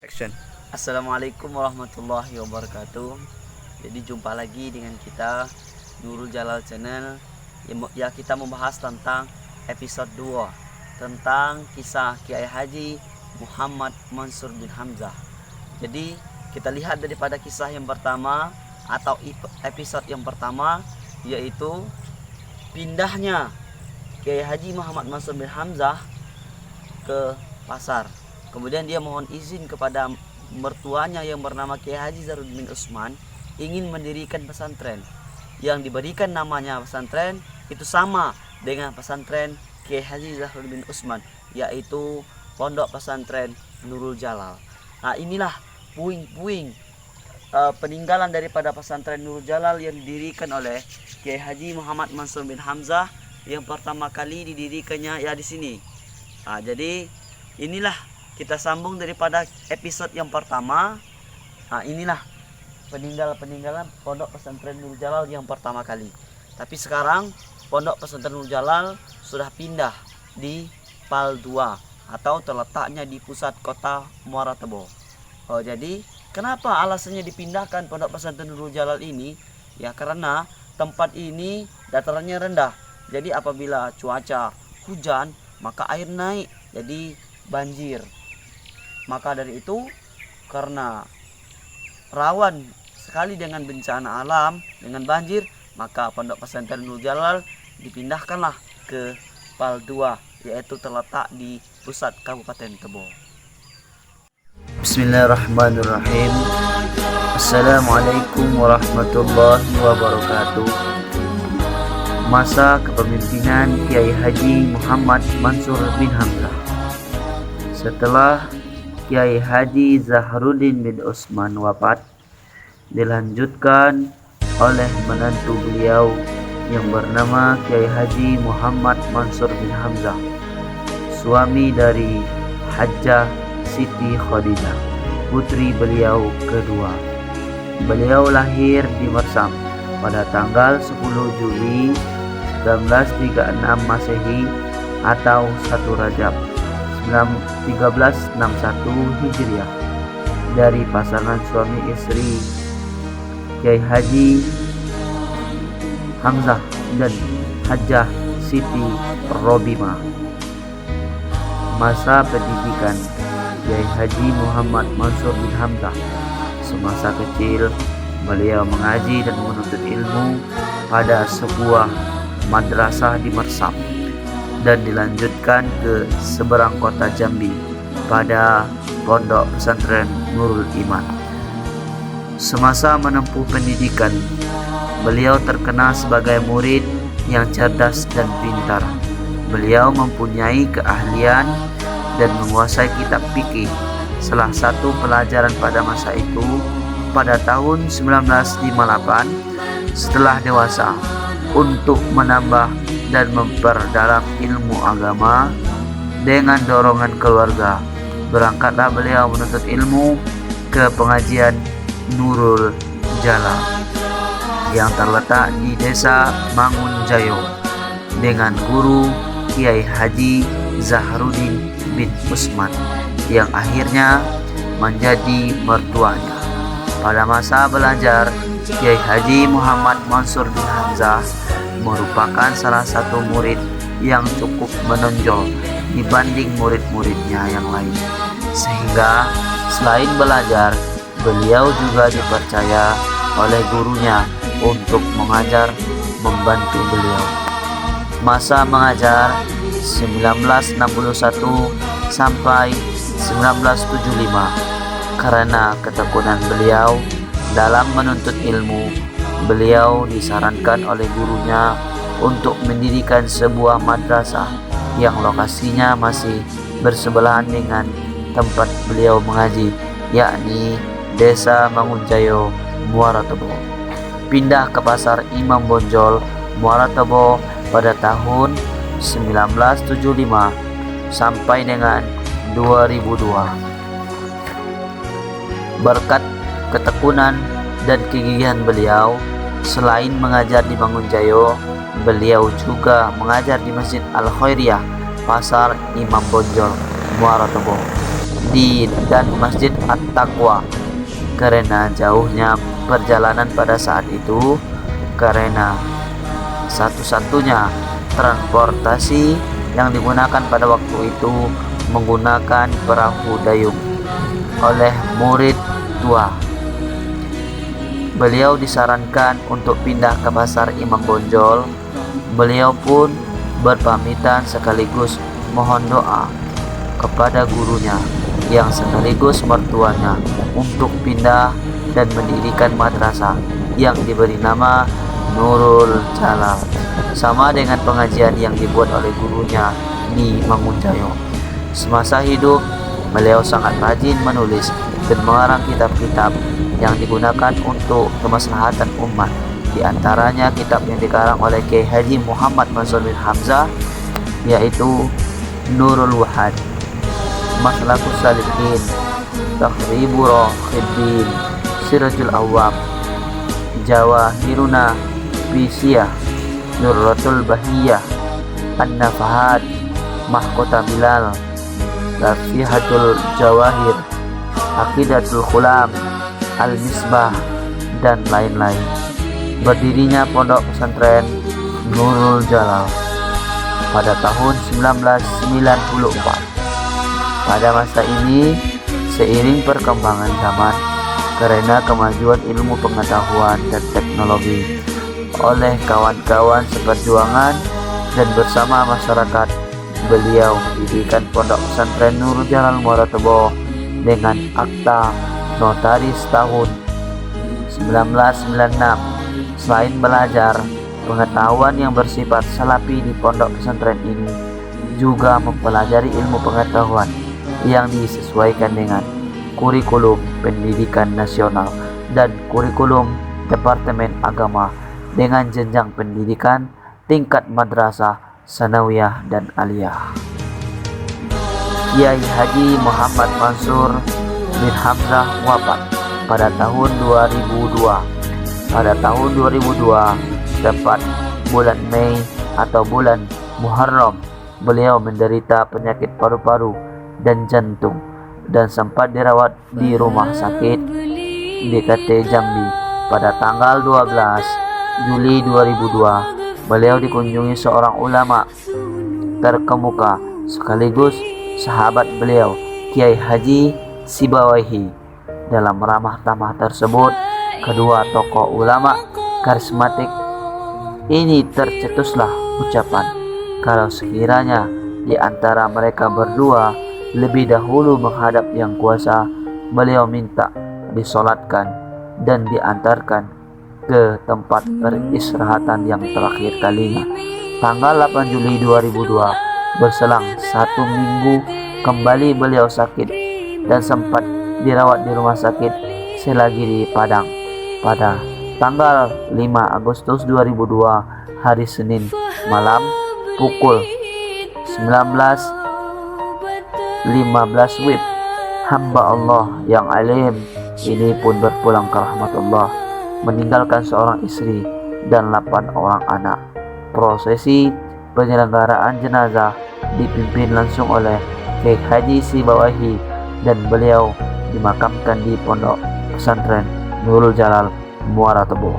Action. Assalamualaikum warahmatullahi wabarakatuh. Jadi jumpa lagi dengan kita Nurul Jalal Channel. Ya, kita membahas tentang episode 2 tentang kisah Kiai Haji Muhammad Mansur bin Hamzah. Jadi kita lihat daripada kisah yang pertama atau episode yang pertama, yaitu pindahnya Kiai Haji Muhammad Mansur bin Hamzah ke pasar. Kemudian dia mohon izin kepada mertuanya yang bernama Kiai Haji Zahrudin bin Utsman ingin mendirikan pesantren. Yang diberikan namanya pesantren itu sama dengan pesantren Kiai Haji Zahrudin bin Utsman, yaitu Pondok Pesantren Nurul Jalal. Nah, inilah puing-puing peninggalan daripada pesantren Nurul Jalal yang didirikan oleh Kiai Haji Muhammad Mansur bin Hamzah yang pertama kali didirikannya ya di sini. Nah, jadi inilah kita sambung daripada episode yang pertama. Nah, inilah peninggalan Pondok Pesantren Nurul Jalal yang pertama kali. Tapi sekarang Pondok Pesantren Nurul Jalal sudah pindah di Pal 2 atau terletaknya di pusat kota Muara Tebo. Jadi kenapa alasannya dipindahkan Pondok Pesantren Nurul Jalal ini? Ya karena tempat ini datarannya rendah. Jadi apabila cuaca hujan maka air naik, jadi banjir. Maka dari itu, karena rawan sekali dengan bencana alam, dengan banjir, maka Pondok Pesantren Nurul Jalal dipindahkanlah ke Pal 2, yaitu terletak di pusat Kabupaten Tebo. Bismillahirrahmanirrahim. Assalamualaikum warahmatullahi wabarakatuh. Masa kepemimpinan Kiai Haji Muhammad Mansur bin Hamzah. Setelah Kiai Haji Zahrudin bin Utsman wafat, dilanjutkan oleh menantu beliau yang bernama Kiai Haji Muhammad Mansur bin Hamzah, suami dari Hajjah Siti Khadijah, putri beliau kedua. Beliau lahir di Mersam pada tanggal 10 Juli 1936 Masehi atau 1 Rajab 1361 Hijriah dari pasangan suami istri Kiai Haji Hamzah dan Hajjah Siti Robimah. Masa pendidikan Kiai Haji Muhammad Mansur bin Hamzah. Semasa kecil beliau mengaji dan menuntut ilmu pada sebuah madrasah di Mersam dan dilanjutkan ke seberang kota Jambi pada Pondok Pesantren Nurul Iman. Semasa menempuh pendidikan, beliau terkenal sebagai murid yang cerdas dan pintar. Beliau mempunyai keahlian dan menguasai kitab fikih. Salah satu pelajaran pada masa itu, pada tahun 1958 setelah dewasa, untuk menambah dan memperdalam ilmu agama dengan dorongan keluarga, berangkatlah beliau menuntut ilmu ke pengajian Nurul Jalal yang terletak di desa Mangunjayo dengan guru Kiai Haji Zahrudin bin Utsman yang akhirnya menjadi mertuanya. Pada masa belajar, Kiai Haji Muhammad Mansur bin Hamzah merupakan salah satu murid yang cukup menonjol dibanding murid-muridnya yang lain, sehingga selain belajar, beliau juga dipercaya oleh gurunya untuk mengajar membantu beliau. Masa mengajar 1961 sampai 1975. Karena ketekunan beliau dalam menuntut ilmu, beliau disarankan oleh gurunya untuk mendirikan sebuah madrasah yang lokasinya masih bersebelahan dengan tempat beliau mengaji, yakni Desa Mangunjayo, Muara Tebo. Pindah ke Pasar Imam Bonjol, Muara Tebo pada tahun 1975 sampai dengan 2002. Berkat ketekunan dan kegigihan beliau, selain mengajar di Mangunjayo, beliau juga mengajar di Masjid Al Khairiyah, Pasar Imam Bonjol, Muara Tebo. dan Masjid At-Taqwa. Karena jauhnya perjalanan pada saat itu, karena satu-satunya transportasi yang digunakan pada waktu itu menggunakan perahu dayung oleh murid tua. Beliau disarankan untuk pindah ke pasar Imam Bonjol. Beliau pun berpamitan sekaligus mohon doa kepada gurunya yang sekaligus mertuanya untuk pindah dan mendirikan madrasah yang diberi nama Nurul Jalal, sama dengan pengajian yang dibuat oleh gurunya di Mangunjayo. Semasa hidup, beliau sangat rajin menulis dan mengarang kitab-kitab yang digunakan untuk kemaslahatan umat. Di antaranya kitab yang dikarang oleh Kiai Haji Muhammad Mansur bin Hamzah, yaitu Nurul Wahad, Maslakus Salikin, Takhribu Rakhidin, Sirajul Awam, Jawahiruna Fisiyah, Nurratul Bahiyah, An-Nafahat, Mahkota Bilal, Lafihatul Jawahir, Aqidatul Khulam, Al-Misbah, dan lain-lain. Berdirinya pondok pesantren Nurul Jalal pada tahun 1994. Pada masa ini, seiring perkembangan zaman, karena kemajuan ilmu pengetahuan dan teknologi oleh kawan-kawan seperjuangan dan bersama masyarakat, beliau mendirikan pondok pesantren Nurul Jalal Muara Tebo dengan akta notaris tahun 1996. Selain belajar pengetahuan yang bersifat salafi di pondok pesantren ini, juga mempelajari ilmu pengetahuan yang disesuaikan dengan kurikulum pendidikan nasional dan kurikulum Departemen Agama dengan jenjang pendidikan tingkat madrasah, sanawiyah, dan aliyah. Kiai Haji Muhammad Mansur bin Hamzah wafat pada tahun 2002. Pada tahun 2002, tepat bulan Mei atau bulan Muharram, beliau menderita penyakit paru-paru dan jantung dan sempat dirawat di rumah sakit DKT Jambi. Pada tanggal 12 Juli 2002, beliau dikunjungi seorang ulama terkemuka sekaligus sahabat beliau, Kiai Haji Sibawaihi. Dalam ramah tamah tersebut, kedua tokoh ulama karismatik ini tercetuslah ucapan kalau sekiranya di antara mereka berdua lebih dahulu menghadap yang kuasa, beliau minta disolatkan dan diantarkan ke tempat peristirahatan yang terakhir kalinya. Tanggal 8 Juli 2002, berselang 1 minggu, kembali beliau sakit dan sempat dirawat di rumah sakit selagi di Padang. Pada tanggal 5 Agustus 2002, hari Senin malam, pukul 19.15 WIB, hamba Allah yang alim ini pun berpulang ke rahmat Allah, meninggalkan seorang istri dan 8 orang anak. Prosesi penyelenggaraan jenazah dipimpin langsung oleh Kiai Haji Sibawaihi dan beliau dimakamkan di pondok pesantren Nurul Jalal Muara Tebo.